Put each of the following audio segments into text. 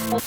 Hello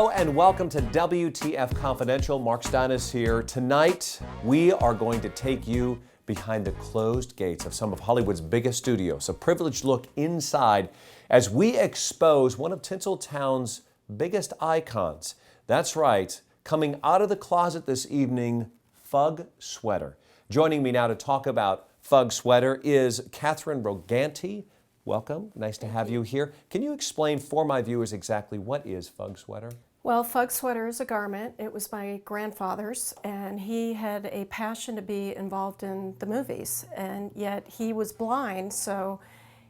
and welcome to WTF Confidential. Mark Stein is here. Tonight, we are going to take you behind the closed gates of some of Hollywood's biggest studios. A privileged look inside as we expose one of Tinseltown's biggest icons. That's right, coming out of the closet this evening, FUG Sweater. Joining me now to talk about FUG Sweater is Catherine Roganti. Welcome. Nice to have you here. Can you explain for my viewers exactly what is FUG Sweater? Well, FUG Sweater is a garment. It was my grandfather's, and he had a passion to be involved in the movies, and yet he was blind, so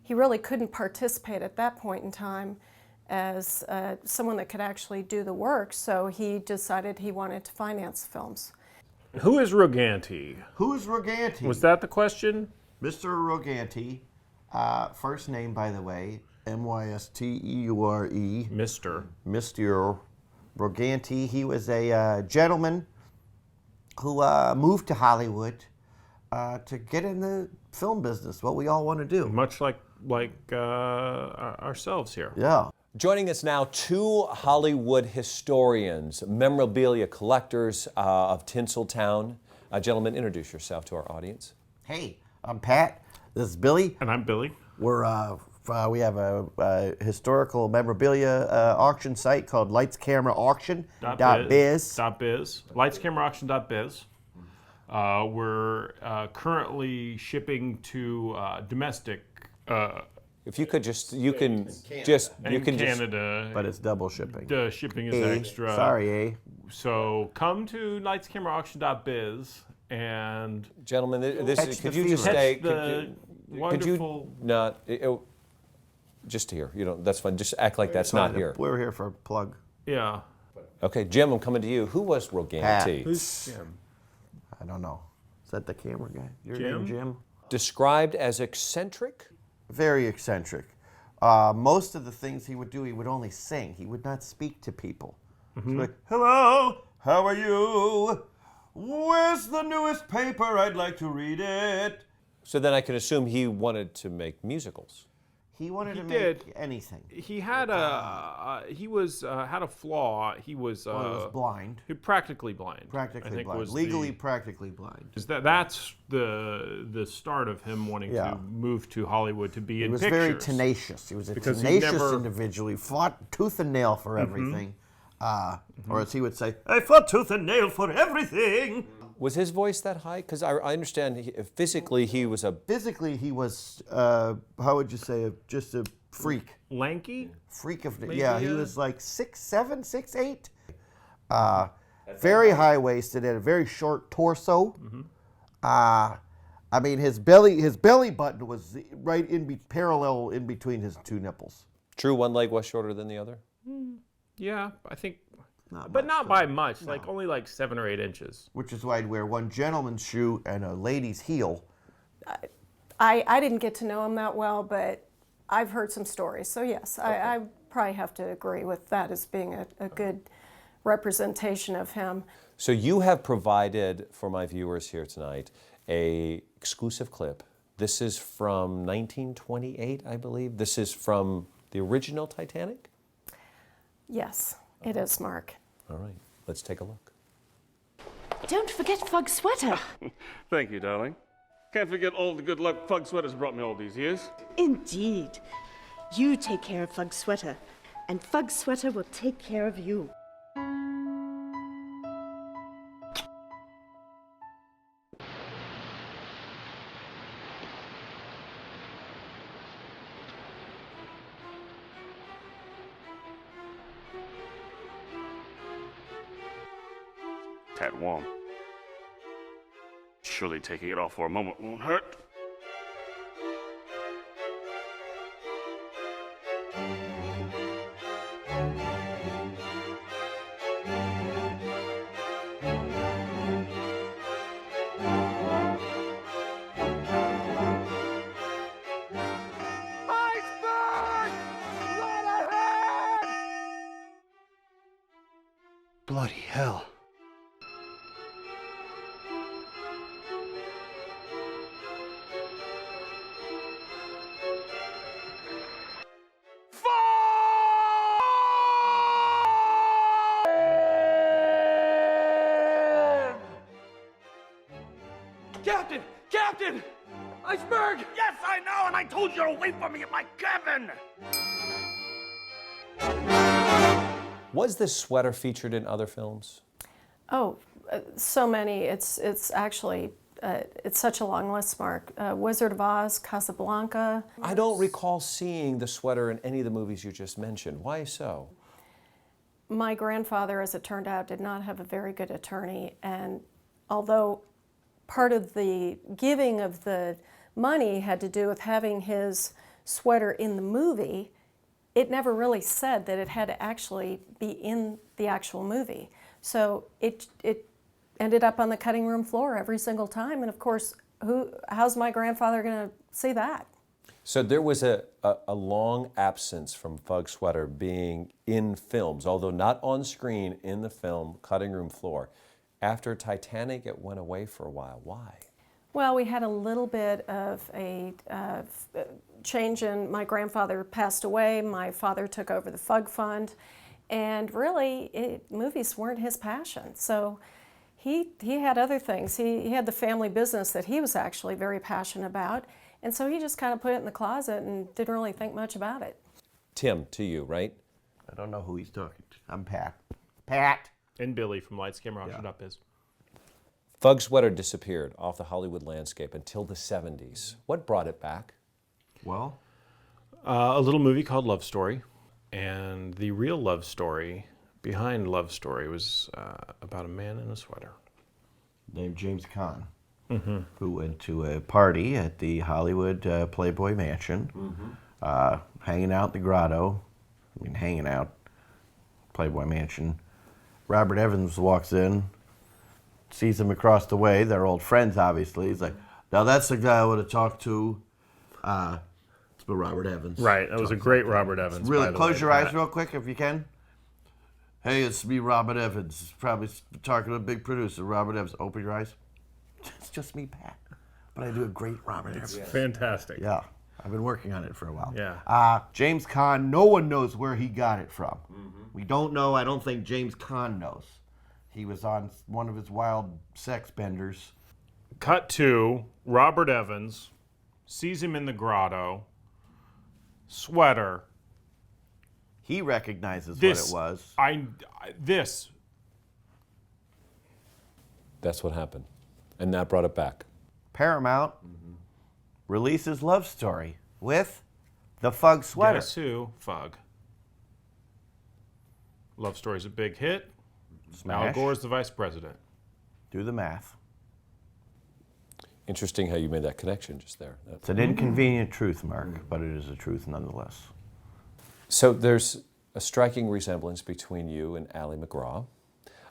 he really couldn't participate at that point in time as someone that could actually do the work, so he decided he wanted to finance films. Who is Roganti? Who is Roganti? Was that the question? Mr. Roganti, first name, by the way, Mysteure. Mr. Roganti. He was a gentleman who moved to Hollywood to get in the film business, what we all want to do. Much like ourselves here. Yeah. Joining us now, two Hollywood historians, memorabilia collectors of Tinseltown. Gentlemen, introduce yourself to our audience. Hey, I'm Pat. This is Billy. And I'm Billy. We have a historical memorabilia auction site called lightscameraauction.biz. Lightscameraauction.biz. We're currently shipping to domestic. If you could Canada. But it's double shipping. The shipping is extra. Sorry, So come to lightscameraauction.biz and gentlemen, could you fever. just stay? Could you not? Just here. You know, that's fine. Just act like that's not here. We're here for a plug. Yeah. Okay, Jim, I'm coming to you. Who was Roganti? Who's Jim? I don't know. Is that the camera guy? Your Jim? name, Jim? Described as eccentric? Very eccentric. Most of the things he would do, he would only sing. He would not speak to people. Mm-hmm. Like, hello, how are you? Where's the newest paper? I'd like to read it. So then I can assume he wanted to make musicals. He wanted to did. make anything. He had had a flaw. He was was blind. Practically blind. Practically I think blind. was Legally practically blind. That's the start of him wanting to move to Hollywood to be in pictures. He was very tenacious. He was a Because tenacious individual. He fought tooth and nail for everything. Or as he would say, I fought tooth and nail for everything. Was his voice that high? Because I understand physically he was Physically, he was, how would you say, just a freak. Lanky? Freak of, Maybe, he was like 6'7", 6'8". Very high-waisted, had a very short torso. I mean, his belly button was right parallel in between his two nipples. true. One leg was shorter than the other. Yeah, I think. Not by much. No. Like only like 7 or 8 inches. Which is why I'd wear one gentleman's shoe and a lady's heel. I didn't get to know him that well, but I've heard some stories. So yes, okay. I probably have to agree with that as being a good representation of him. So you have provided for my viewers here tonight a exclusive clip. This is from 1928, I believe. This is from the original Titanic? Yes, it is, Mark. All right, let's take a look. Don't forget FUG Sweater. Thank you, darling. Can't forget all the good luck FUG Sweater's brought me all these years. Indeed. You take care of FUG Sweater, and FUG Sweater will take care of you. Tad warm. Surely taking it off for a moment won't hurt. Bloody hell. Captain! Captain! Iceberg! Yes, I know, and I told you to wait for me at my cabin! Was this sweater featured in other films? Oh, so many. It's actually, it's such a long list, Mark. Wizard of Oz, Casablanca. I don't recall seeing the sweater in any of the movies you just mentioned. Why so? My grandfather, as it turned out, did not have a very good attorney, and although part of the giving of the money had to do with having his sweater in the movie, it never really said that it had to actually be in the actual movie. So it ended up on the cutting room floor every single time, and of course, how's my grandfather going to see that? So there was a long absence from FUG Sweater being in films, although not on screen in the film cutting room floor. After Titanic, it went away for a while. Why? Well, we had a little bit of a change in, my grandfather passed away, my father took over the FUG fund, and really, movies weren't his passion. So he had other things. He had the family business that he was actually very passionate about, and so he just kind of put it in the closet and didn't really think much about it. Tim, to you, right? I don't know who he's talking to. I'm Pat. Pat! And Billy from Lights, Camera, Action Up is. FUG Sweater disappeared off the Hollywood landscape until the 70s. What brought it back? Well, A little movie called Love Story. And the real love story behind Love Story was about a man in a sweater. named James Caan, who went to a party at the Hollywood Playboy Mansion, hanging out in the grotto. I mean, hanging out, Playboy Mansion. Robert Evans walks in, sees him across the way. They're old friends, obviously. He's like, now that's the guy I would have talked to. It's about Robert Evans. Right, that was a great Robert Evans. Really, by the close way, your eyes Pat. real quick if you can. Hey, it's me, Robert Evans. Probably talking to a big producer, Robert Evans. Open your eyes. It's just me, Pat. But I do a great Robert Evans. Fantastic. Yeah, I've been working on it for a while. Yeah. James Caan, no one knows where he got it from. We don't know. I don't think James Caan knows. He was on one of his wild sex benders. Cut to Robert Evans, sees him in the grotto, sweater. He recognizes This, what it was. This. That's what happened. And that brought it back. Paramount releases Love Story with the FUG Sweater. Guess who? FUG. Love Story's a big hit. Al Smash. Gore's the vice president. Do the math. Interesting how you made that connection just there. It's an inconvenient truth, Mark, but it is a truth nonetheless. So there's a striking resemblance between you and Ally McGraw.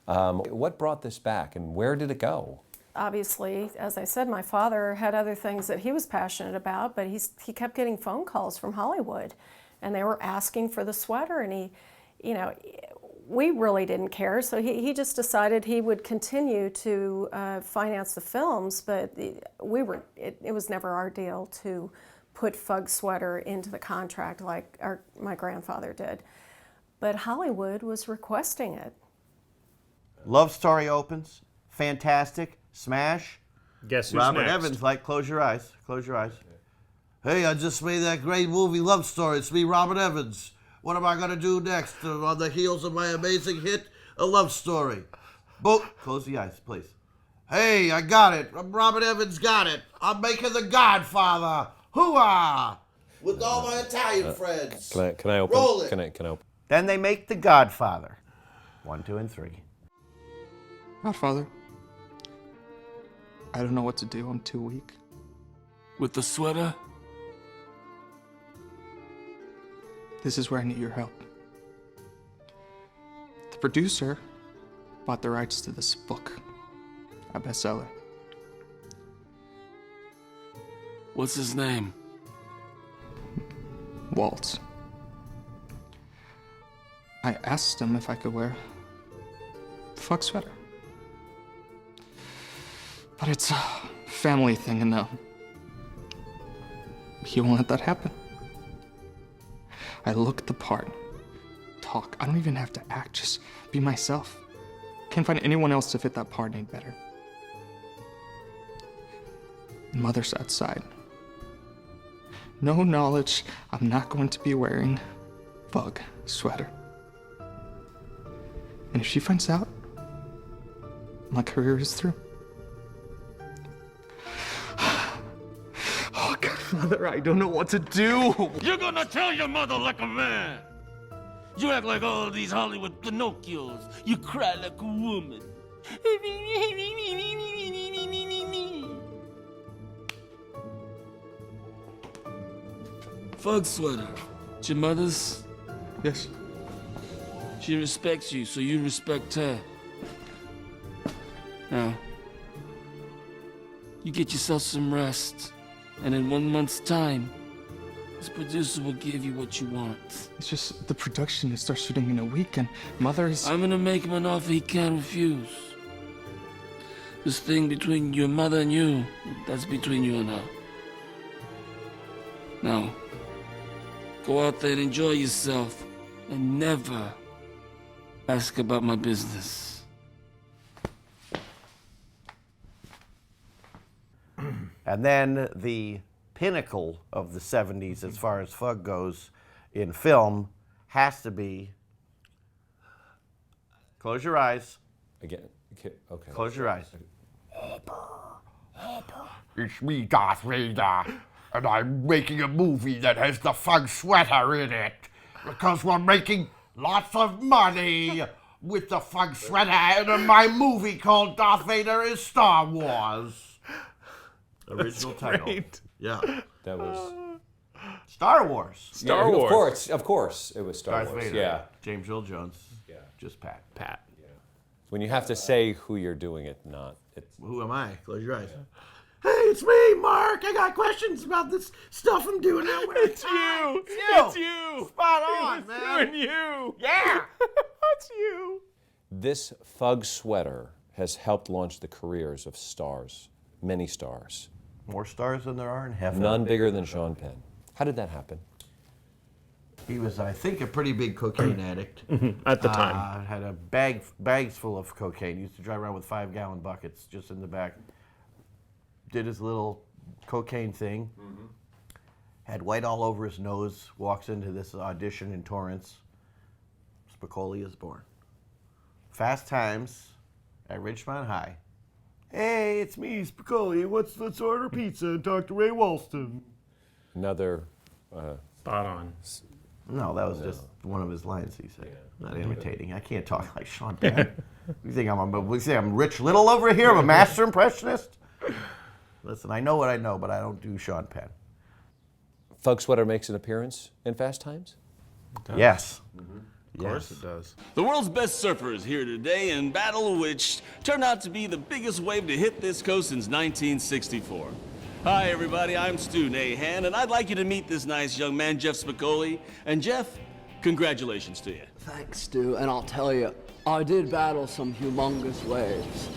What brought this back and where did it go? Obviously, as I said, my father had other things that he was passionate about, but he kept getting phone calls from Hollywood, and they were asking for the sweater, and we really didn't care, so he just decided he would continue to finance the films, but it was never our deal to put FUG Sweater into the contract like my grandfather did. But Hollywood was requesting it. Love Story opens. Fantastic. Smash. Guess who's Robert next? Evans, like, close your eyes. Close your eyes. Hey, I just made that great movie, Love Story. It's me, Robert Evans. What am I going to do next on the heels of my amazing hit, A Love Story? Close the eyes, please. Hey, I got it. Robert Evans got it. I'm making The Godfather. Hooah! With all my Italian friends. Can I open? Roll it. Can I open? Then they make The Godfather. 1, 2, and 3. Godfather, I don't know what to do. I'm too weak. With the sweater? This is where I need your help. The producer bought the rights to this book, a bestseller. What's his name? Waltz. I asked him if I could wear FUG Sweater. But it's a family thing, and he won't let that happen. I look the part, talk. I don't even have to act, just be myself. Can't find anyone else to fit that part any better. Mother's outside. No knowledge I'm not going to be wearing FUG Sweater. And if she finds out, my career is through. Oh, Godfather, I don't know what to do. You're gonna tell your mother like a man. You act like all these Hollywood Pinocchios. You cry like a woman. FUG Sweater. It's your mother's? Yes. She respects you, so you respect her. Now, you get yourself some rest, and in 1 month's time, this producer will give you what you want. It's just the production is start shooting in a week, and Mother's... I'm gonna make him an offer he can't refuse. This thing between your mother and you, that's between you and her. Now, go out there and enjoy yourself, and never ask about my business. And then the pinnacle of the 70s as far as FUG goes in film has to be, close your eyes. Again, okay. Close your eyes. It's me, Darth Vader, and I'm making a movie that has the FUG Sweater in it because we're making lots of money with the FUG Sweater, and my movie called Darth Vader is Star Wars. Original title. Yeah. That was Star Wars. Star Wars. Of course, it was Star Darth Wars. Vader. Yeah. James Earl Jones. Yeah. Just Pat. Pat. When you have to say who you're doing it, not it's. Who am I? Close your eyes. Hey, it's me, Mark. I got questions about this stuff I'm doing out there. It's you. It's you. Spot on, man. Doing you. Yeah. That's you. This FUG Sweater has helped launch the careers of stars, many stars. More stars than there are in heaven. None bigger than Sean Penn. How did that happen? He was, I think, a pretty big cocaine addict. At the time. Had a bags full of cocaine. He used to drive around with 5-gallon buckets just in the back. Did his little cocaine thing. Had white all over his nose. Walks into this audition in Torrance. Spicoli is born. Fast Times at Ridgemont High. Hey, it's me, Spicoli. Let's order pizza and talk to Ray Walston. Another. Spot on. No, that was just one of his lines he said. Not imitating. I can't talk like Sean Penn. You think I'm Rich Little over here? I'm a master impressionist? Listen, I know what I know, but I don't do Sean Penn. FUG Sweater makes an appearance in Fast Times? Yes. Of course it does. The world's best surfer is here today in battle, which turned out to be the biggest wave to hit this coast since 1964. Hi, everybody. I'm Stu Nahan, and I'd like you to meet this nice young man, Jeff Spicoli. And Jeff, congratulations to you. Thanks, Stu. And I'll tell you, I did battle some humongous waves.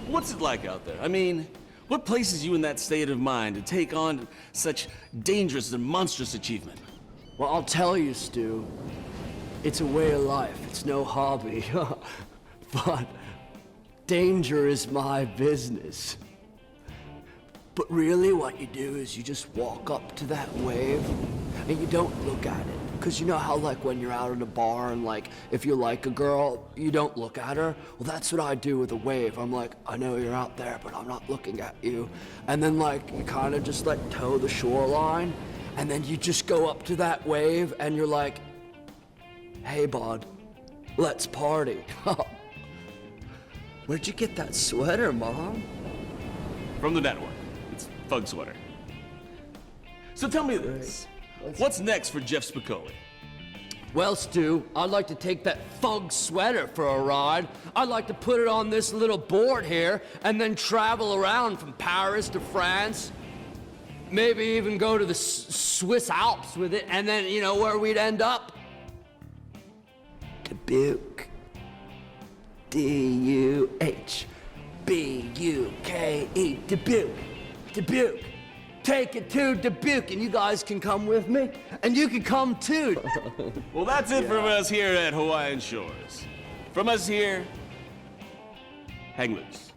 What's it like out there? I mean, what places you in that state of mind to take on such dangerous and monstrous achievement? Well, I'll tell you, Stu. It's a way of life. It's no hobby. But danger is my business. But really what you do is you just walk up to that wave and you don't look at it. Because you know how like when you're out in a bar and like if you like a girl, you don't look at her? Well, that's what I do with a wave. I'm like, I know you're out there, but I'm not looking at you. And then like you kind of just like toe the shoreline and then you just go up to that wave and you're like, hey, bud, let's party. Where'd you get that sweater, Mom? From the network. It's FUG Sweater. So tell me this. What's next for Jeff Spicoli? Well, Stu, I'd like to take that FUG Sweater for a ride. I'd like to put it on this little board here and then travel around from Paris to France. Maybe even go to the Swiss Alps with it, and then, you know, where we'd end up? Dubuque. D-U-H. B-U-K-E. Dubuque. Dubuque. Take it to Dubuque, and you guys can come with me, and you can come too. Well, that's it from us here at Hawaiian Shores. From us here, hang loose.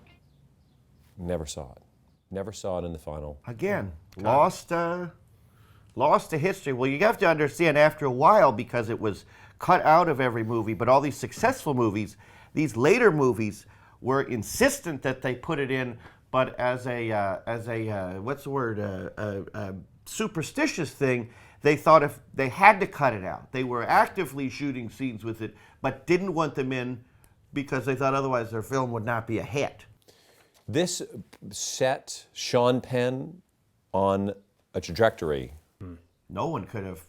Never saw it. Never saw it in the final. Again, lost to history. Well, you have to understand after a while, because it was cut out of every movie, but all these successful movies, these later movies were insistent that they put it in, but as a what's the word, a superstitious thing, they thought if they had to cut it out. They were actively shooting scenes with it, but didn't want them in because they thought otherwise their film would not be a hit. This set Sean Penn on a trajectory. No one could have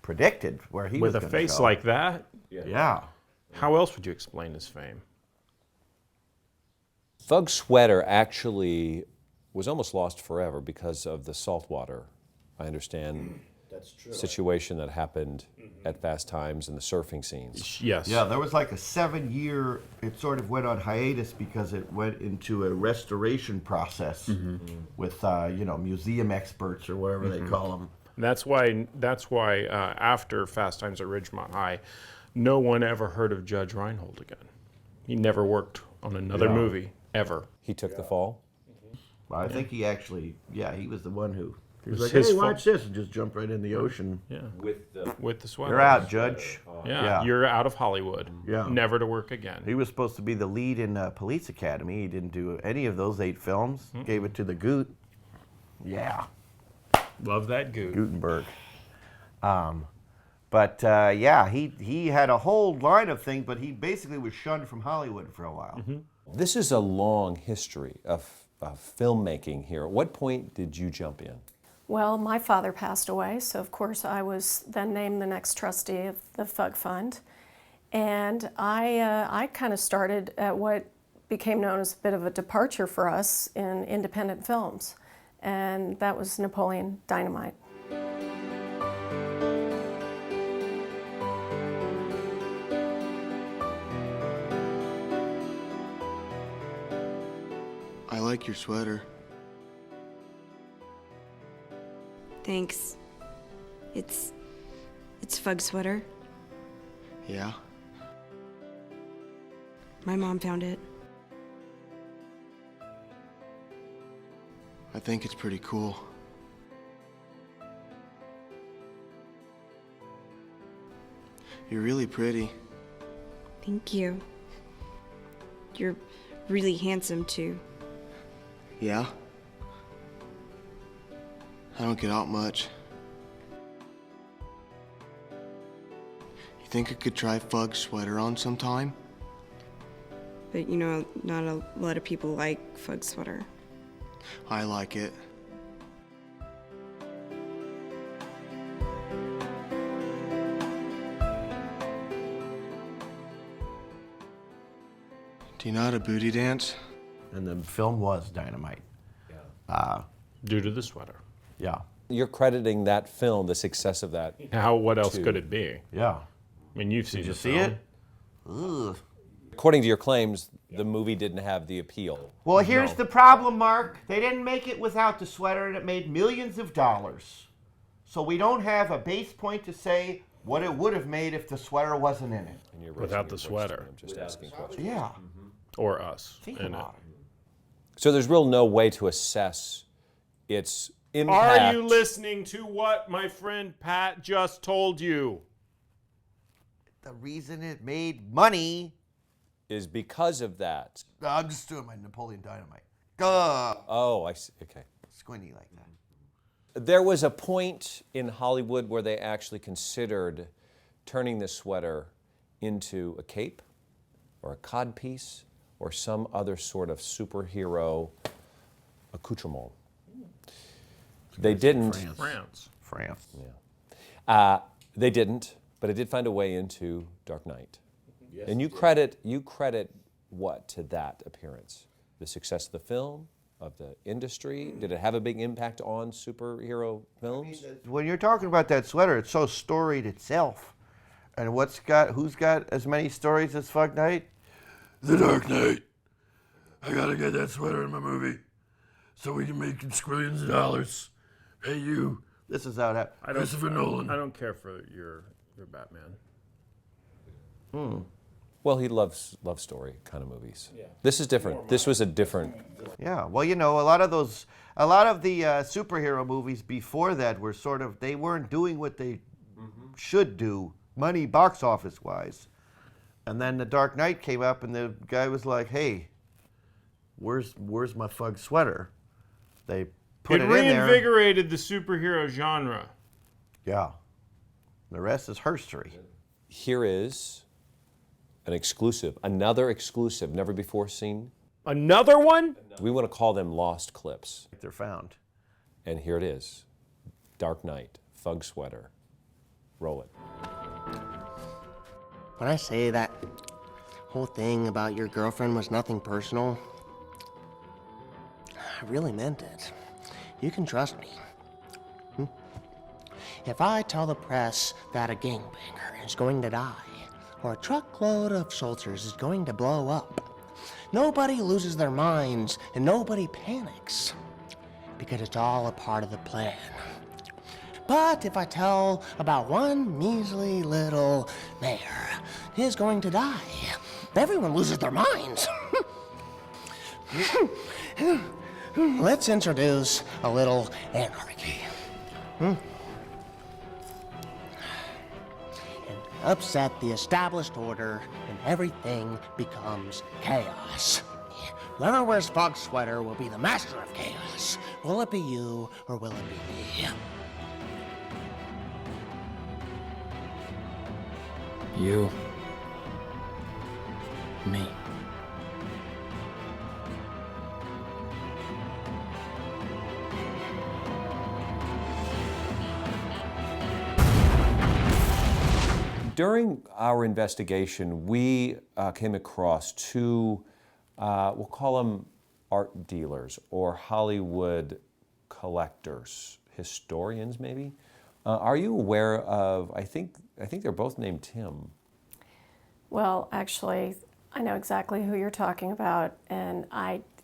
predicted where he was With going a to face go. like that? Yeah. How else would you explain his fame? FUG Sweater actually was almost lost forever because of the saltwater, I understand, situation that happened at Fast Times and the surfing scenes. Yes. Yeah, there was like a 7-year, it sort of went on hiatus because it went into a restoration process with, museum experts or whatever they call them. That's why after Fast Times at Ridgemont High, no one ever heard of Judge Reinhold again. He never worked on another movie, ever. He took the fall? Well, I think he actually, he was the one who, he was was like, his hey, fault. watch this, and just jumped right in the ocean. Yeah. With the sweater. You're out, Judge. Yeah, you're out of Hollywood. Yeah. Never to work again. He was supposed to be the lead in Police Academy. He didn't do any of those 8 films. Gave it to the Goot. Yeah. Love that goot. Gutenberg. He had a whole line of things, but he basically was shunned from Hollywood for a while. This is a long history of filmmaking here. At what point did you jump in? Well, my father passed away, so of course I was then named the next trustee of the FUG Fund. And I kind of started at what became known as a bit of a departure for us in independent films, and that was Napoleon Dynamite. I like your sweater. Thanks. It's FUG Sweater. Yeah? My mom found it. I think it's pretty cool. You're really pretty. Thank you. You're really handsome, too. Yeah? I don't get out much. You think I could try FUG Sweater on sometime? But you know, not a lot of people like FUG Sweater. I like it. Do you know how to booty dance? And the film was Dynamite. Due to the sweater. Yeah. You're crediting that film, the success of that. What else could it be? Yeah. I mean, you've seen Did you the see film. it? Ugh. According to your claims, the movie didn't have the appeal. Well, here's the problem, Mark. They didn't make it without the sweater, and it made millions of dollars. So we don't have a base point to say what it would have made if the sweater wasn't in it. And you're Without the raising your voice to sweater. me. I'm just asking questions. Yeah. Or us. Think in it. about it. So there's real no way to assess its impact. Are you listening to what my friend Pat just told you? The reason it made money is because of that. I'm just doing my Napoleon Dynamite. Duh. Oh, I see. Okay. Squinty like that. There was a point in Hollywood where they actually considered turning this sweater into a cape or a codpiece or some other sort of superhero accoutrement. They didn't. France. Yeah. They didn't, but it did find a way into Dark Knight. Yes, and you credit what to that appearance? The success of the film, of the industry? Did it have a big impact on superhero films? When you're talking about that sweater, it's so storied itself. And who's got as many stories as FUG Knight? The Dark Knight. I gotta get that sweater in my movie so we can make squillions of dollars. Hey, you. This is how that. Christopher Nolan. I don't care for your Batman. Well, he loves love story kind of movies. Yeah. This is different. This was a different. Yeah, well, you know, a lot of the superhero movies before that were sort of, they weren't doing what they should do, money box office wise. And then The Dark Knight came up, and the guy was like, "Hey, where's my FUG sweater?" They put it in there. Reinvigorated the superhero genre. Yeah. The rest is history. Here is an exclusive, another exclusive, never before seen. Another one? We want to call them lost clips. They're found. And here it is. Dark Knight, FUG Sweater. Roll it. When I say that whole thing about your girlfriend was nothing personal, I really meant it. You can trust me. If I tell the press that a gangbanger is going to die, or a truckload of soldiers is going to blow up, nobody loses their minds and nobody panics, because it's all a part of the plan. But if I tell about one measly little mayor is going to die, everyone loses their minds. Let's introduce a little anarchy. And upset the established order, and everything becomes chaos. Whoever wears FUG Sweater will be the master of chaos. Will it be you, or will it be me? You. Me. During our investigation, we came across two, we'll call them art dealers or Hollywood collectors, historians maybe. Are you aware of, I think they're both named Tim. Well, actually, I know exactly who you're talking about, and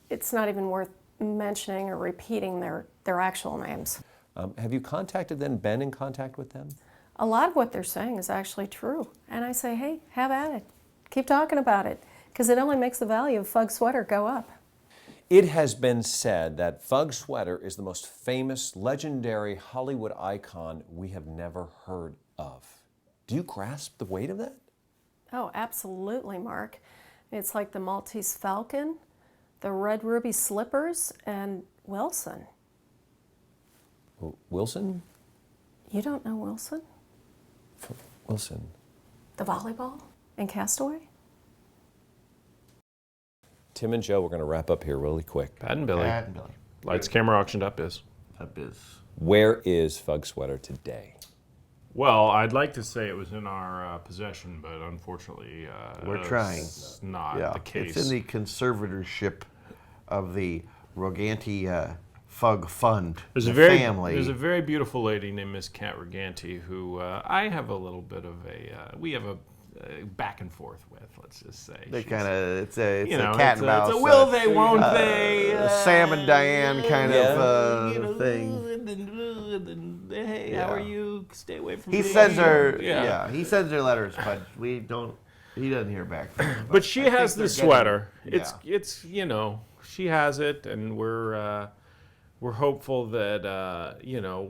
it's not even worth mentioning or repeating their actual names. Have you contacted them, been in contact with them? A lot of what they're saying is actually true, and I say, hey, have at it. Keep talking about it, because it only makes the value of FUG Sweater go up. It has been said that FUG Sweater is the most famous, legendary Hollywood icon we have never heard of. Do you grasp the weight of that? Oh, absolutely, Mark. It's like the Maltese Falcon, the red ruby slippers, and Wilson. Wilson? You don't know Wilson? Wilson. The volleyball in Castaway? Tim and Joe, we're going to wrap up here really quick. Pat and Billy. Pat and Billy. Lights, camera, auctioned up is. Up is. Where is FUG Sweater today? Well, I'd like to say it was in our possession, but unfortunately, we're trying. It's not the case. It's in the conservatorship of the Roganti FUG Fund, family. There's a very beautiful lady named Miss Kat Roganti who I have a little bit of we have a back and forth with, let's just say. They kind of, it's a you know, cat and mouse. It's a will they, won't they? Sam and Diane kind of thing. Hey, how are you? Stay away from me. He sends her, he sends her letters, but he doesn't hear back from her. But she has the sweater. It's you know, she has it, and we're hopeful that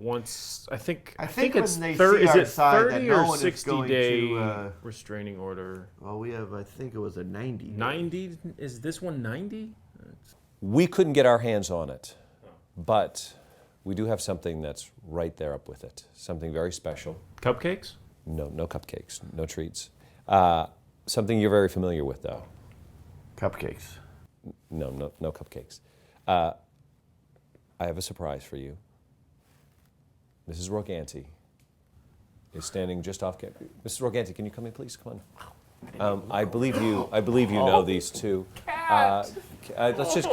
once I think it's 30 or 60 day restraining order. Well, I think it was a 90. 90? Is this one 90? We couldn't get our hands on it, but we do have something that's right there up with it. Something very special. Cupcakes? No cupcakes, no treats. Something you're very familiar with, though. Cupcakes. No cupcakes. I have a surprise for you. Mrs. Roganti is standing just off camera. Mrs. Roganti, can you come in, please? Come on. I believe you know these two. Can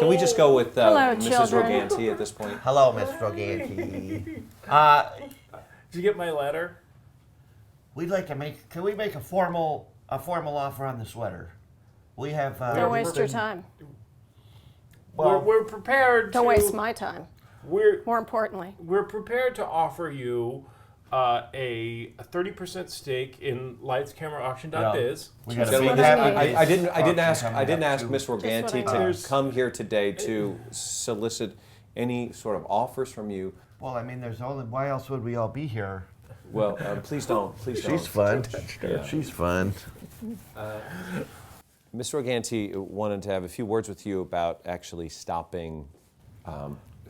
we just go with Hello, Mrs. children. Roganti at this point? Hello, Miss Roganti. Did you get my letter? We'd like to can we make a formal offer on the sweater? We have. Don't waste your time. Well, we're prepared to. Don't waste my time. More importantly, we're prepared to offer you a 30% stake in lightscameraauction.biz. Yeah. I didn't ask Miss Roganti to come here today to solicit any sort of offers from you. Well, I mean, there's only. Why else would we all be here? Well, please don't. Please don't. She's fun. Yeah. She's fun. Ms. Roganti wanted to have a few words with you about actually stop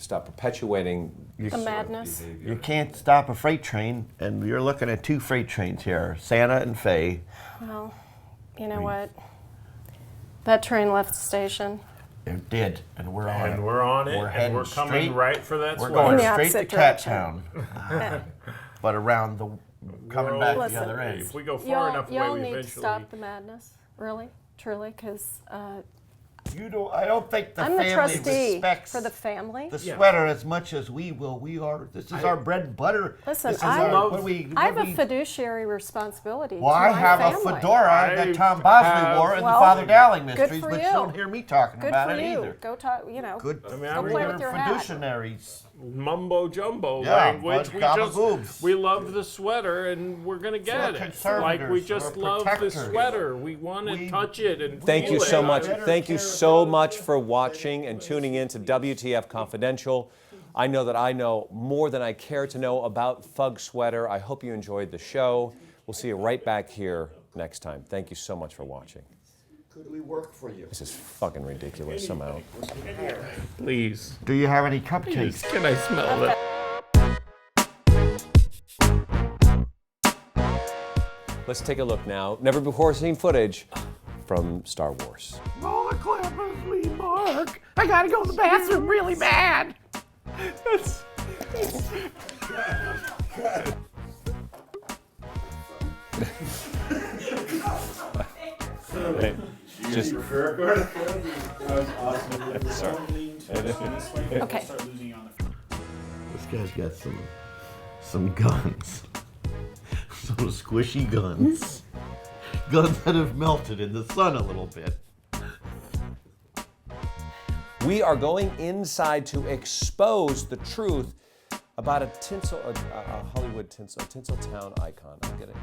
perpetuating the madness. You can't stop a freight train, and you're looking at 2 freight trains here, Santa and Faye. Well, you know what? That train left the station. It did, and we're on it. And we're on it, and we're coming right for that We're sweater. going straight to Cat Town, but around coming back the other end. If we go far enough away, y'all we need eventually... to stop the madness, really, truly, because I don't think the I'm the family trustee respects for the family. the sweater as much as we will. This is our bread and butter. Listen, I have a fiduciary responsibility. Well, to I my have family. a fedora that Tom Bosley wore in the Father Dowling good Mysteries, for but you. you don't hear me talking Good about for it you. either. Go talk. Good. Go play with your hat. Fiduciaries. Mumbo jumbo language. We love the sweater, and we're gonna get it. Like we just love the sweater. We want to touch it and Thank you feel so it. much. Thank you so much for watching and tuning in to WTF Confidential. I know that I know more than I care to know about FUG Sweater. I hope you enjoyed the show. We'll see you right back here next time. Thank you so much for watching. Could we work for you? This is fucking ridiculous somehow. Please. Do you have any cupcakes? Please, can I smell that? Let's take a look now. Never before seen footage from Star Wars. Oh, the clappers me, Mark. I gotta go to the bathroom really bad. Hey, just that was awesome. sorry. Okay. This guy's got some guns. Some squishy guns. Guns that have melted in the sun a little bit. We are going inside to expose the truth about a Hollywood Tinseltown icon. I'll get it.